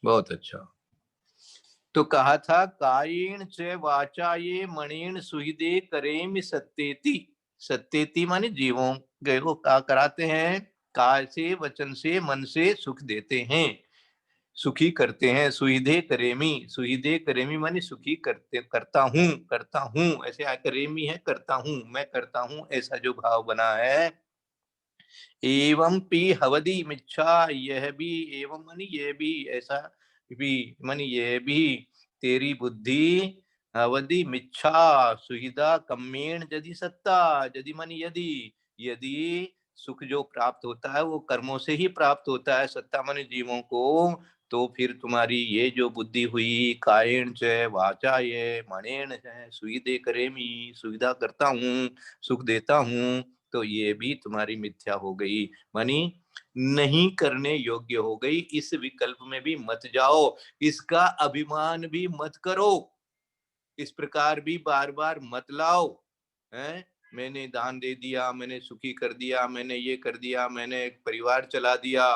बहुत अच्छा। तो कहा था कायेण च वाचा ये मणेन सुहृदे करेमि सत्येति। सत्येति माने जीवों को का कराते हैं, काय से वचन से मन से सुख देते हैं, सुखी करते हैं। सुहृदे करेमि, सुहृदे करेमि माने सुखी करते, करता हूँ ऐसे करेमि है करता हूँ, मैं करता हूँ ऐसा जो भाव बना है। एवं पी हवदी मिच्छा, यह भी, एवं मानी ये भी, ऐसा भी मानी ये भी, तेरी बुद्धि हवदी मिच्छा सुहिदा कम्मेण यदि सत्ता, यदि मानी यदि, यदि सुख जो प्राप्त होता है वो कर्मों से ही प्राप्त होता है, सत्ता माने जीवों को, तो फिर तुम्हारी ये जो बुद्धि हुई कायेण च वाचा ये मणेन है सुविदे करेमी, सुविधा करता हूँ, सुख देता हूँ, तो ये भी तुम्हारी मिथ्या हो गई, मानी नहीं करने योग्य हो गई। इस विकल्प में भी मत जाओ, इसका अभिमान भी मत करो, इस प्रकार भी बार बार मत लाओ। हैं, मैंने दान दे दिया, मैंने सुखी कर दिया, मैंने ये कर दिया, मैंने एक परिवार चला दिया,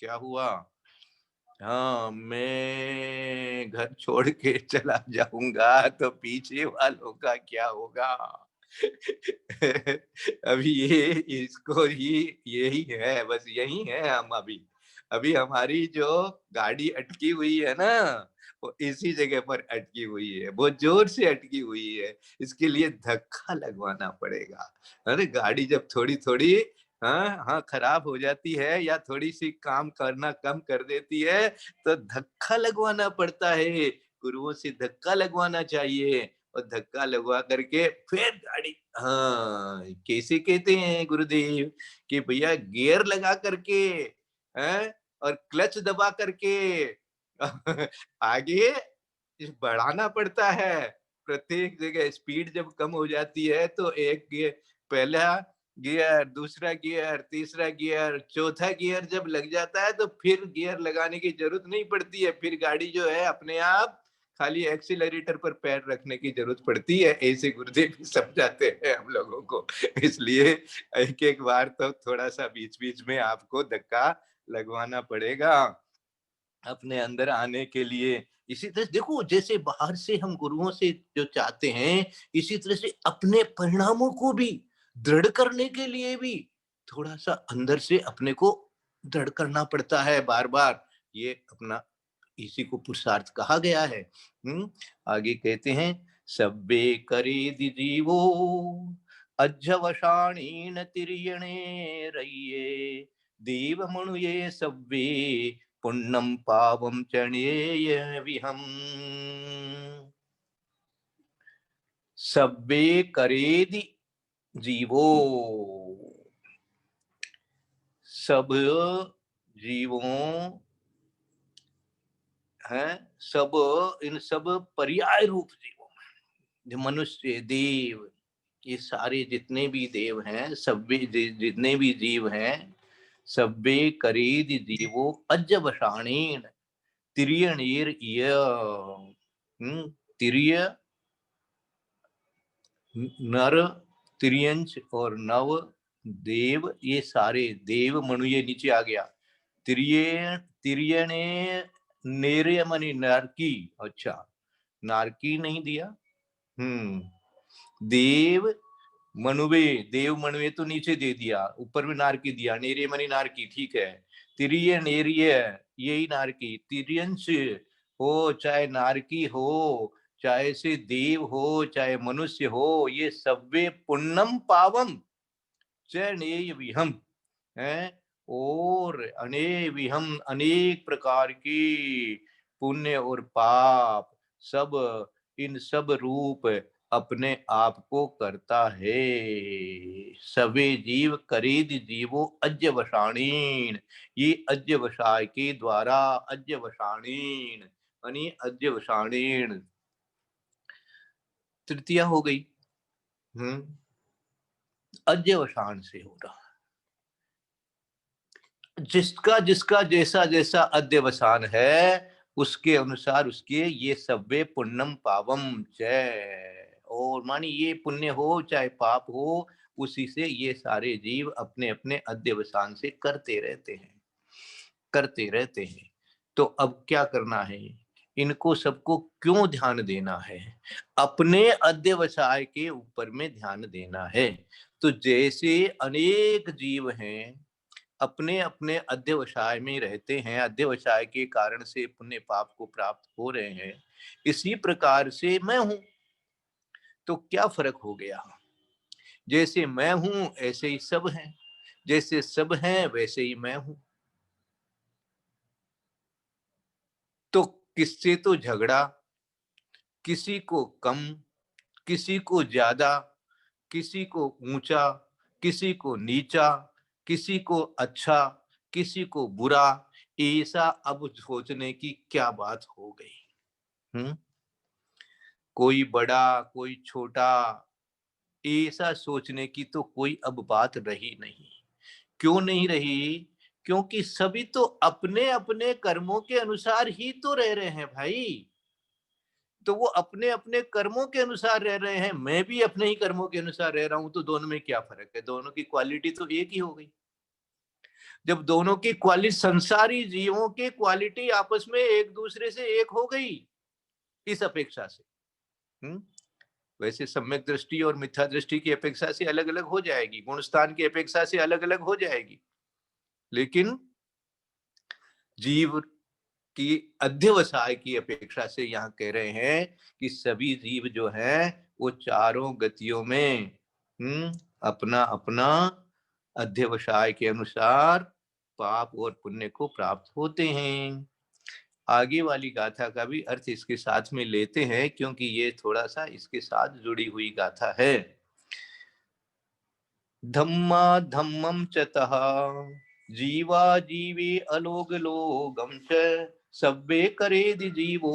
क्या हुआ? हाँ, मैं घर छोड़ के चला जाऊंगा तो पीछे वालों का क्या होगा? अभी ये इसको ही यही है, बस यही है हम अभी। अभी हमारी जो गाड़ी अटकी हुई है ना, वो इसी जगह पर अटकी हुई है, बहुत जोर से अटकी हुई है, इसके लिए धक्का लगवाना पड़ेगा। अरे गाड़ी जब थोड़ी थोड़ी हाँ हाँ खराब हो जाती है या थोड़ी सी काम करना कम कर देती है तो धक्का लगवाना पड़ता है, गुरुओं से धक्का लगवाना चाहिए, और धक्का लगवा करके फिर गाड़ी, हाँ कैसे कहते हैं गुरुदेव कि भैया गियर लगा करके हैं और क्लच दबा करके आगे बढ़ाना पड़ता है। प्रत्येक जगह स्पीड जब कम हो जाती है तो एक गियर, पहला गियर, दूसरा गियर, तीसरा गियर, चौथा गियर जब लग जाता है तो फिर गियर लगाने की जरूरत नहीं पड़ती है, फिर गाड़ी जो है अपने आप खाली एक्सीलरेटर पर पैर रखने की जरूरत पड़ती है, ऐसे गुरुदेव भी समझाते हैं हम लोगों को। इसलिए एक एक बार तो थोड़ा सा बीच बीच में आपको धक्का लगवाना पड़ेगा अपने अंदर आने के लिए। इसी तरह देखो, जैसे बाहर से हम गुरुओं से जो चाहते हैं, इसी तरह से अपने परिणामों को भी दृढ़ करने के लिए भी थोड़ा सा अंदर से अपने को दृढ़ करना पड़ता है बार बार। ये अपना, इसी को पुरुषार्थ कहा गया है। आगे कहते हैं सब्बे करे जीवो अज्जवशाणीन तिर्यणे रहिए, देव मनुये सब्बे पुण्यम पावम चणेय विहम। सब्बे करेदि जीवो, सब जीवों हैं, सब इन सब पर्याय रूप जीवों में, जो मनुष्य देव, ये सारे जितने भी देव हैं, सब्बे जितने भी जीव हैं, सब्बे करेदि जीवो अज्जवशाणीन तिर्यणीर इय, तिर्य नर, तिर्यंच और नव, देव, ये सारे देव मनु, ये नीचे आ गया। तिर्यने नेरे मनी नारकी, अच्छा नारकी नहीं दिया। देव मनुवे, देव मनुवे तो नीचे दे दिया, ऊपर में नारकी दिया, नेरे मनी नारकी, ठीक है। तिरिय नेरिय, यही नारकी, तिरियंश हो चाहे नारकी हो, चाहे से देव हो चाहे मनुष्य हो, ये सब्बे पुण्यम पावम चनेय विहम है, और अने विहम, अनेक प्रकार की पुण्य और पाप सब, इन सब रूप अपने आप को करता है। सवे जीव करेद जीवो अज्ञवशाणीन, ये अज्ञवशाय के द्वारा, अज्ञवशाणीन यानी अज्ञवशाणीन तृतीया हो गई। अज्ञवशान से हो रहा, जिसका जिसका जैसा जैसा अध्यवसान है उसके अनुसार उसके ये सब्बे पुण्यम पावम जय, और मानी ये पुण्य हो चाहे पाप हो, उसी से ये सारे जीव अपने अपने अध्यवसान से करते रहते हैं, करते रहते हैं। तो अब क्या करना है, इनको सबको क्यों ध्यान देना है, अपने अध्यवसाय के ऊपर में ध्यान देना है। तो जैसे अनेक जीव हैं, अपने अपने अध्यवसाय में रहते हैं, अध्यवसाय के कारण से पुण्य पाप को प्राप्त हो रहे हैं, इसी प्रकार से मैं हूं। तो क्या फर्क हो गया, जैसे मैं हूं ऐसे ही सब हैं, जैसे सब हैं वैसे ही मैं हूं। तो किससे तो झगड़ा, किसी को कम, किसी को ज्यादा, किसी को ऊंचा, किसी को नीचा, किसी को अच्छा, किसी को बुरा, ऐसा अब सोचने की क्या बात हो गई। कोई बड़ा कोई छोटा, ऐसा सोचने की तो कोई अब बात रही नहीं। क्यों नहीं रही, क्योंकि सभी तो अपने अपने कर्मों के अनुसार ही तो रह रहे हैं भाई। तो वो अपने अपने कर्मों के अनुसार रह रहे हैं, मैं भी अपने ही कर्मों के अनुसार रह रहा हूं, तो दोनों में क्या फर्क है, दोनों की क्वालिटी तो एक ही हो गई। जब दोनों की क्वालिटी, संसारी जीवों की क्वालिटी आपस में एक दूसरे से एक हो गई, इस अपेक्षा से। वैसे सम्यक दृष्टि और मिथ्या दृष्टि की अपेक्षा से अलग अलग हो जाएगी, गुण स्थान की अपेक्षा से अलग अलग हो जाएगी, लेकिन जीव की अध्यवसाय की अपेक्षा से यहाँ कह रहे हैं कि सभी जीव जो हैं वो चारों गतियों में अपना अपना अध्यवसाय के अनुसार पाप और पुण्य को प्राप्त होते हैं। आगे वाली गाथा का भी अर्थ इसके साथ में लेते हैं, क्योंकि ये थोड़ा सा इसके साथ जुड़ी हुई गाथा है। धम्मा धम्मं च तः जीवा जीवे अलोक लोकं च सब्बे करेदि जीवो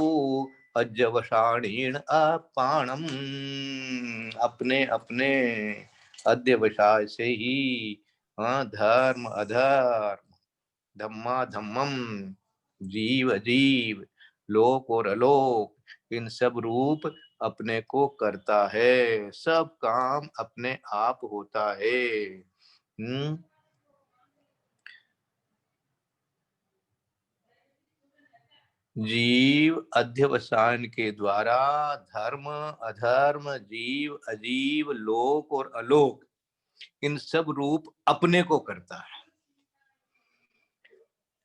अध्यवसायेन अपाणम। अपने अपने अध्यवसाय से ही धर्म अधर्म, धम्मा धम्मम, जीव जीव, लोक और अलोक, इन सब रूप अपने को करता है, सब काम अपने आप होता है। जीव अध्यवसान के द्वारा धर्म अधर्म, जीव अजीव, लोक और अलोक, इन सब रूप अपने को करता है।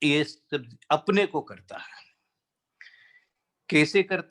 ये सब अपने को करता है। कैसे करता